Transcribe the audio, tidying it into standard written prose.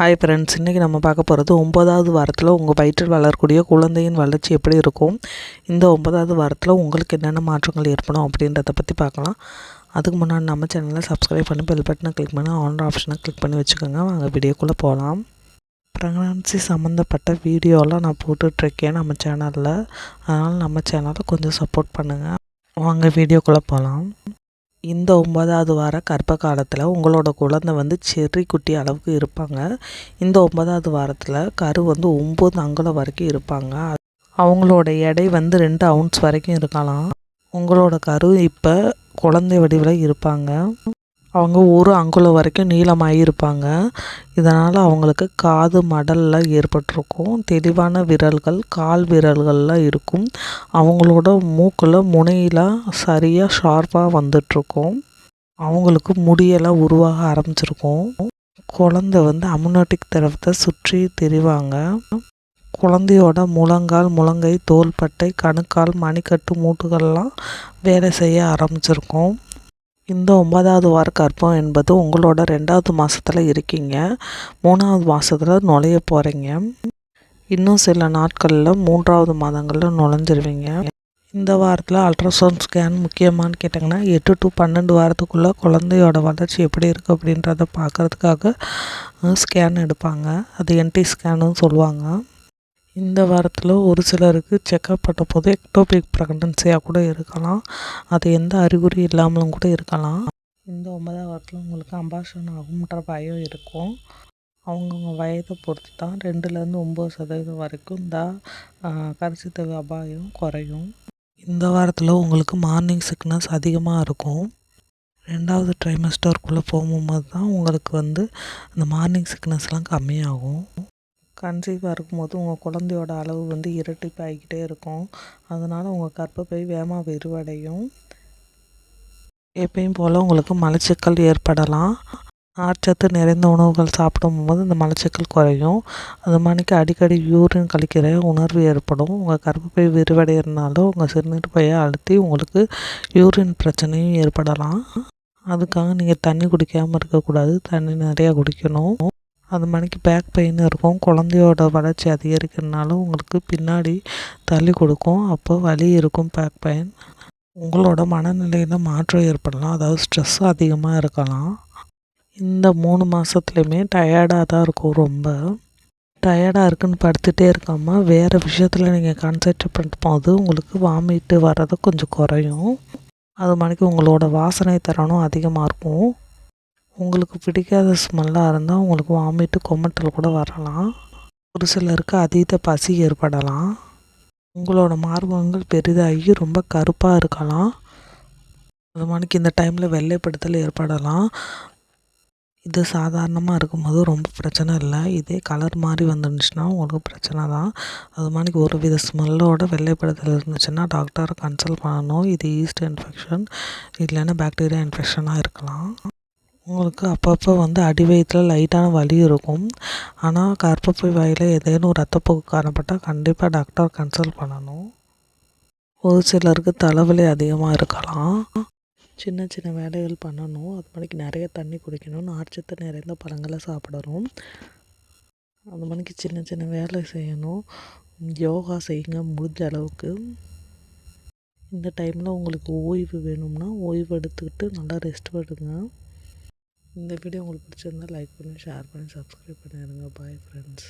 Hi friends, இன்றைக்கி நம்ம பார்க்க போகிறது 9வது வாரத்தில் உங்கள் வயிற்றில் வளரக்கூடிய குழந்தையின் வளர்ச்சி எப்படி இருக்கும், இந்த 9வது வாரத்தில் உங்களுக்கு என்னென்ன மாற்றங்கள் ஏற்படும் அப்படின்றத பற்றி பார்க்கலாம். அதுக்கு முன்னாடி நம்ம சேனலை சப்ஸ்கிரைப் பண்ணி பெல் பட்டனை கிளிக் பண்ணி ஆன் ஆப்ஷனை கிளிக் பண்ணி வச்சுக்கோங்க. வாங்க வீடியோக்குள்ளே போகலாம். ப்ரெக்னன்சி சம்மந்தப்பட்ட வீடியோலாம் நான் போட்டுட்ருக்கேன் நம்ம சேனலில், அதனால் நம்ம சேனலை கொஞ்சம் சப்போர்ட் பண்ணுங்கள். வாங்க வீடியோக்குள்ளே போகலாம். இந்த 9வது வார கர்ப்ப காலத்தில் உங்களோட குழந்தை செர்ரி குட்டி அளவுக்கு இருப்பாங்க. இந்த 9வது வாரத்தில் கரு 9 அங்குலம் வரைக்கும் இருப்பாங்க. அவங்களோட எடை 2 அவுன்ஸ் வரைக்கும் இருக்கலாம். உங்களோட கரு இப்போ குழந்தை வடிவில் இருப்பாங்க. அவங்க 1 அங்குலம் வரைக்கும் நீளமாகி இருப்பாங்க. இதனால் அவங்களுக்கு காது மடலில் ஏற்பட்டிருக்கும். தெளிவான விரல்கள் கால் விரல்களில் இருக்கும். அவங்களோட மூக்கில் முனையெல்லாம் சரியாக ஷார்ப்பாக வந்துட்டுருக்கும். அவங்களுக்கு முடியெல்லாம் உருவாக ஆரம்பிச்சிருக்கும். குழந்தை அம்னியோட்டிக் திரவத்தை சுற்றி திரிவாங்க. குழந்தையோட முழங்கால், முழங்கை, தோள்பட்டை, கணுக்கால், மணிக்கட்டு, மூட்டுகள்லாம் வேலை செய்ய ஆரம்பிச்சிருக்கும். இந்த 9வது வார கர்ப்பம் என்பது உங்களோட 2வது மாதத்தில் இருக்கீங்க. 3வது மாதத்தில் நுழைய போகிறீங்க. இன்னும் சில நாட்களில் 3வது மாதங்களில் நுழைஞ்சிருவீங்க. இந்த வாரத்தில் அல்ட்ராசவுண்ட் ஸ்கேன் முக்கியமானு கேட்டிங்கன்னா 8 to 12 வாரத்துக்குள்ளே குழந்தையோட வளர்ச்சி எப்படி இருக்குது அப்படின்றத பார்க்குறதுக்காக ஸ்கேன் எடுப்பாங்க. அது என்டி ஸ்கேனுன்னு சொல்லுவாங்க. இந்த வாரத்தில் ஒரு சிலருக்கு செக்கப் பண்ண போது எக்டோபிக் ப்ரெக்னன்சியாக கூட இருக்கலாம். அது எந்த அறிகுறி இல்லாமலும் கூட இருக்கலாம். இந்த 9வது வாரத்தில் உங்களுக்கு அபார்ஷன் ஆகும்ன்ற பயம் இருக்கும். அவங்கவுங்க வயதை பொறுத்து தான் 2லேருந்து 9% வரைக்கும் இந்த கருச்சிதைவு அபாயம் குறையும். இந்த வாரத்தில் உங்களுக்கு மார்னிங் சிக்னஸ் அதிகமாக இருக்கும். 2வது ட்ரைமஸ்டருக்குள்ளே போகும்போது தான் உங்களுக்கு அந்த மார்னிங் சிக்னஸ்லாம் கம்மியாகும். கன்சீவாக இருக்கும்போது உங்கள் குழந்தையோட அளவு இரட்டிப்பாகிக்கிட்டே இருக்கும். அதனால் உங்கள் கர்ப்பப்பை வேகமாக விரிவடையும். எப்பயும் போல் உங்களுக்கு மலச்சிக்கல் ஏற்படலாம். நார்ச்சத்து நிறைந்த உணவுகள் சாப்பிடும்போது இந்த மலச்சிக்கல் குறையும். அது மாதிரிக்கு அடிக்கடி யூரின் கழிக்கிற உணர்வு ஏற்படும். உங்கள் கர்ப்பப்பை விரிவடைகிறதுனால உங்கள் சிறுநீர் பையை அழுத்தி உங்களுக்கு யூரின் பிரச்சனையும் ஏற்படலாம். அதுக்காக நீங்கள் தண்ணி குடிக்காமல் இருக்கக்கூடாது. தண்ணி நிறையா குடிக்கணும். அது மாதிரிக்கு பேக் பெயின் இருக்கும். குழந்தையோட வளர்ச்சி அதிகரிக்கிறதுனால உங்களுக்கு பின்னாடி தள்ளி கொடுக்கும். அப்போ வலி இருக்கும், பேக் பெயின். உங்களோட மனநிலையில் மாற்றம் ஏற்படலாம். அதாவது ஸ்ட்ரெஸ் அதிகமாக இருக்கலாம். இந்த 3 மாதத்துலையுமே டயர்டாக தான் இருக்கும். ரொம்ப டயர்டாக இருக்குன்னு படுத்துகிட்டே இருக்காமல் வேறு விஷயத்தில் நீங்கள் கான்சன்ட்ரேட் பண்ணும்போது உங்களுக்கு வாமிட்டு வர்றது கொஞ்சம் குறையும். அது மாதிரிக்கு உங்களோட வாசனை திறனும் அதிகமாக இருக்கும். உங்களுக்கு பிடிக்காத ஸ்மெல்லாக இருந்தால் உங்களுக்கு வாமிட்டு, கொமட்டல் கூட வரலாம். ஒரு சிலருக்கு அதீத பசி ஏற்படலாம். உங்களோட மார்பகங்கள் பெரிதாகி ரொம்ப கருப்பாக இருக்கலாம். அது மாதிரிக்கு இந்த டைமில் வெள்ளைப்படுத்தல் ஏற்படலாம். இது சாதாரணமாக இருக்கும்போது ரொம்ப பிரச்சனை இல்லை. இதே கலர் மாதிரி வந்துருந்துச்சுன்னா உங்களுக்கு பிரச்சனை தான். அது மாதிரிக்கு ஒரு வித ஸ்மெல்லோட வெள்ளைப்படுத்தல் இருந்துச்சுன்னா டாக்டரை கன்சல்ட் பண்ணணும். இது ஈஸ்ட் இன்ஃபெக்ஷன் இல்லைன்னா பாக்டீரியா இன்ஃபெக்ஷனாக இருக்கலாம். உங்களுக்கு அப்பப்போ அடி வயிற்றில் லைட்டான வலி இருக்கும். ஆனால் கர்ப்பப்பை வாயில் ஏதேனும் ரத்தப்போக்கு காணப்பட்டால் கண்டிப்பாக டாக்டர் கன்சல்ட் பண்ணணும். ஒரு சிலருக்கு தலைவலி அதிகமாக இருக்கலாம். சின்ன சின்ன வேலைகள் பண்ணணும். அது மாதிரிக்கு நிறைய தண்ணி குடிக்கணும். நார்ச்சத்து நிறைந்த பழங்களை சாப்பிடணும். அது மாதிரிக்கு சின்ன சின்ன வேலை செய்யணும். யோகா செய்யுங்க முடிஞ்ச அளவுக்கு. இந்த டைமில் உங்களுக்கு ஓய்வு வேணும்னா ஓய்வு எடுத்துக்கிட்டு நல்லா ரெஸ்ட் எடுங்க. இந்த வீடியோ உங்களுக்கு பிடிச்சிருந்தால் லைக் பண்ணி, ஷேர் பண்ணி, சப்ஸ்கிரைப் பண்ணிடுங்க. Bye friends.